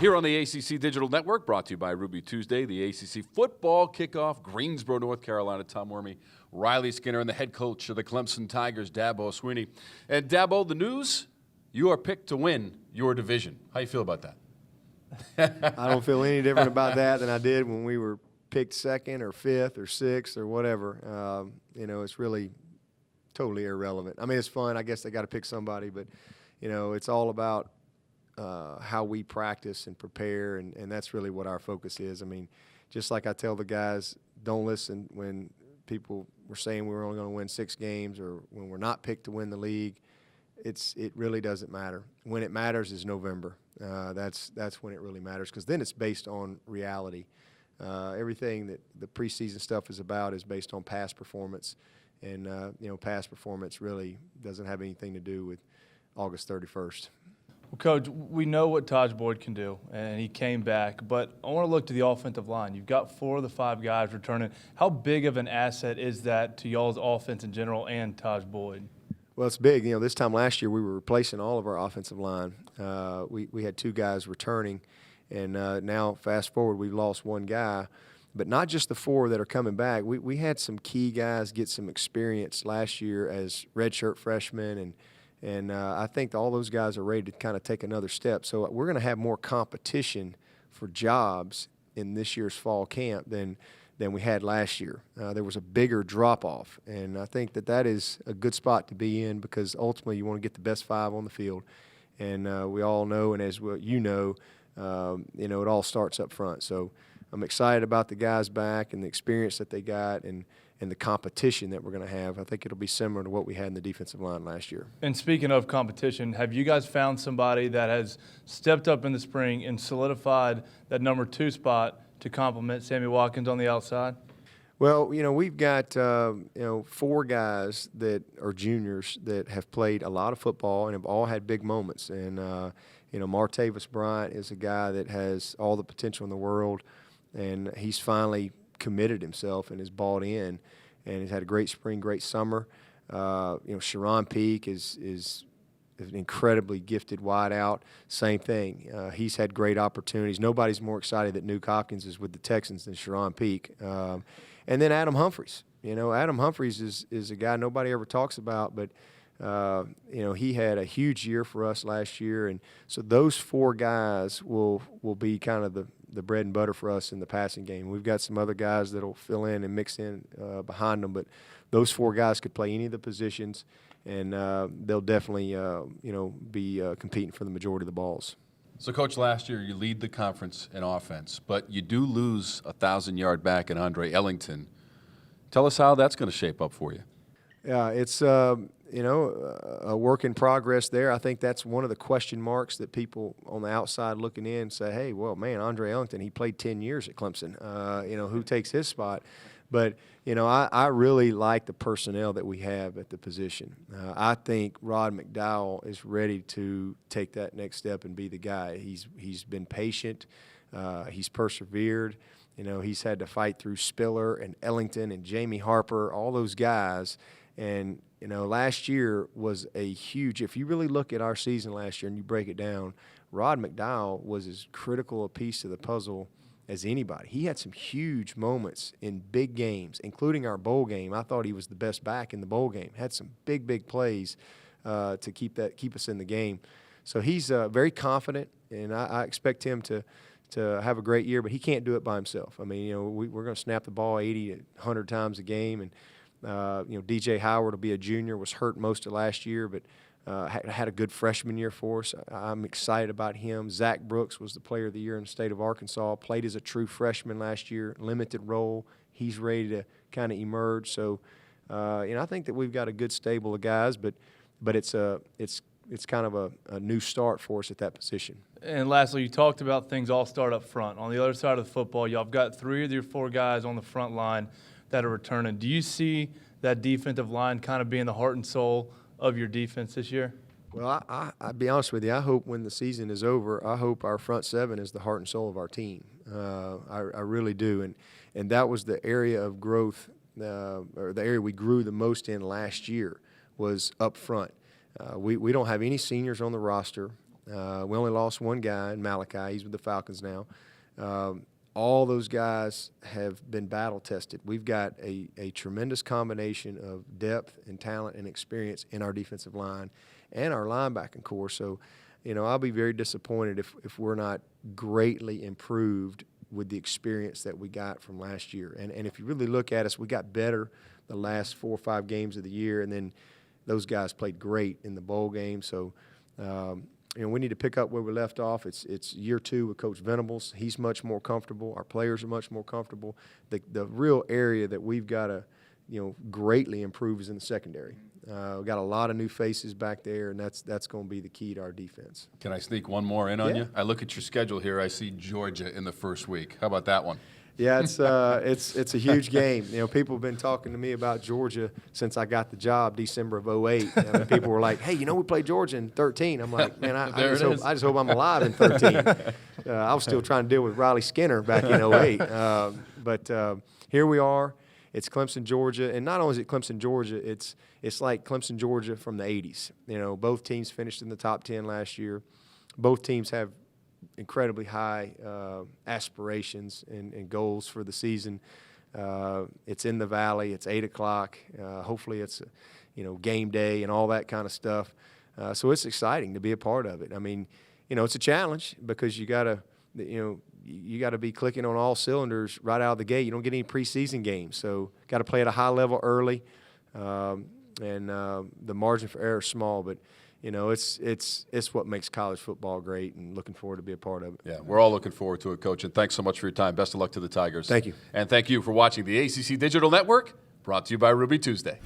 Here on the ACC Digital Network, brought to you by Ruby Tuesday, the ACC football kickoff, Greensboro, North Carolina. Tom Werme, Riley Skinner, and the head coach of the Clemson Tigers, Dabo Swinney. And Dabo, the news, you are picked to win your division. How you feel about that? I don't feel any different about that than I did when we were picked second or fifth or sixth or whatever. It's really totally irrelevant. I mean, it's fun. I guess they got to pick somebody, but, it's all about how we practice and prepare, and that's really what our focus is. I mean, just like I tell the guys, don't listen when people were saying we were only going to win 6 games or when we're not picked to win the league. It really doesn't matter. When it matters is November. That's when it really matters, because then it's based on reality. Everything that the preseason stuff is about is based on past performance, and past performance really doesn't have anything to do with August 31st. Well, Coach, we know what Taj Boyd can do, and he came back, but I want to look to the offensive line. You've got 4 of the 5 guys returning. How big of an asset is that to y'all's offense in general and Taj Boyd? Well, it's big. This time last year we were replacing all of our offensive line. We had 2 guys returning, and now fast forward we've lost 1 guy. But not just the 4 that are coming back. We had some key guys get some experience last year as redshirt freshmen, and I think all those guys are ready to kind of take another step. So we're going to have more competition for jobs in this year's fall camp than we had last year. There was a bigger drop-off, and I think that is a good spot to be in, because ultimately you want to get the best 5 on the field. And we all know, and as well, it all starts up front. So I'm excited about the guys back and the experience that they got and the competition that we're going to have. I think it'll be similar to what we had in the defensive line last year. And speaking of competition, have you guys found somebody that has stepped up in the spring and solidified that number 2 spot to complement Sammy Watkins on the outside? Well, we've got 4 guys that are juniors that have played a lot of football and have all had big moments. And Martavis Bryant is a guy that has all the potential in the world, and he's finally committed himself and is bought in, and he's had a great spring, great summer. Sharon Peak is an incredibly gifted wideout. Same thing. He's had great opportunities. Nobody's more excited that Nuke Hopkins is with the Texans than Sharon Peak. And then Adam Humphries. Adam Humphries is a guy nobody ever talks about, but he had a huge year for us last year, and so those 4 guys will be kind of the bread and butter for us in the passing game. We've got some other guys that'll fill in and mix in behind them, but those 4 guys could play any of the positions, and they'll definitely be competing for the majority of the balls. So, Coach, last year you lead the conference in offense, but you do lose a 1,000-yard back in Andre Ellington. Tell us how that's going to shape up for you. Yeah, it's a work in progress there. I think that's one of the question marks that people on the outside looking in say, hey, well, man, Andre Ellington, he played 10 years at Clemson. Who takes his spot? But, I really like the personnel that we have at the position. I think Rod McDowell is ready to take that next step and be the guy. He's been patient. He's persevered. He's had to fight through Spiller and Ellington and Jamie Harper, all those guys. And, last year was a huge – if you really look at our season last year and you break it down, Rod McDowell was as critical a piece to the puzzle as anybody. He had some huge moments in big games, including our bowl game. I thought he was the best back in the bowl game. Had some big plays to keep us in the game. So he's very confident, and I expect him to have a great year, but he can't do it by himself. I mean, we're going to snap the ball 80 to 100 times a game, and DJ Howard will be a junior, was hurt most of last year, but had a good freshman year for us. I'm excited about him. Zach Brooks was the player of the year in the state of Arkansas, played as a true freshman last year, limited role. He's ready to kind of emerge. So, I think that we've got a good stable of guys, but it's kind of a new start for us at that position. And lastly, you talked about things all start up front. On the other side of the football, y'all have got 3 of your 4 guys on the front line that are returning. Do you see that defensive line kind of being the heart and soul of your defense this year? Well, I'll be honest with you. I hope when the season is over, I hope our front 7 is the heart and soul of our team. I really do. And that was the area of growth, or the area we grew the most in last year, was up front. We don't have any seniors on the roster. We only lost one guy in Malachi. He's with the Falcons now. All those guys have been battle tested. We've got a tremendous combination of depth and talent and experience in our defensive line and our linebacking core. So, I'll be very disappointed if we're not greatly improved with the experience that we got from last year. And if you really look at us, we got better the last 4 or 5 games of the year, and then those guys played great in the bowl game. So, we need to pick up where we left off. It's year 2 with Coach Venables. He's much more comfortable. Our players are much more comfortable. The real area that we've got to, greatly improve is in the secondary. We've got a lot of new faces back there, and that's going to be the key to our defense. Can I sneak one more in on you? I look at your schedule here. I see Georgia in the first week. How about that one? Yeah, it's a huge game. People have been talking to me about Georgia since I got the job December of 2008. I mean, people were like, "Hey, we played Georgia in 13." I'm like, "Man, I just hope I'm alive in 13." I was still trying to deal with Riley Skinner back in 2008. But here we are. It's Clemson, Georgia, and not only is it Clemson, Georgia, it's like Clemson, Georgia from the 80s. Both teams finished in the top 10 last year. Both teams have incredibly high aspirations and goals for the season. It's in the Valley. It's 8 o'clock. Hopefully it's, game day and all that kind of stuff. So it's exciting to be a part of it. I mean, it's a challenge because you got to, you got to be clicking on all cylinders right out of the gate. You don't get any preseason games, so got to play at a high level early, and the margin for error is small. But it's what makes college football great, and looking forward to be a part of it. Yeah, we're all looking forward to it, Coach. And thanks so much for your time. Best of luck to the Tigers. Thank you. And thank you for watching the ACC Digital Network, brought to you by Ruby Tuesday.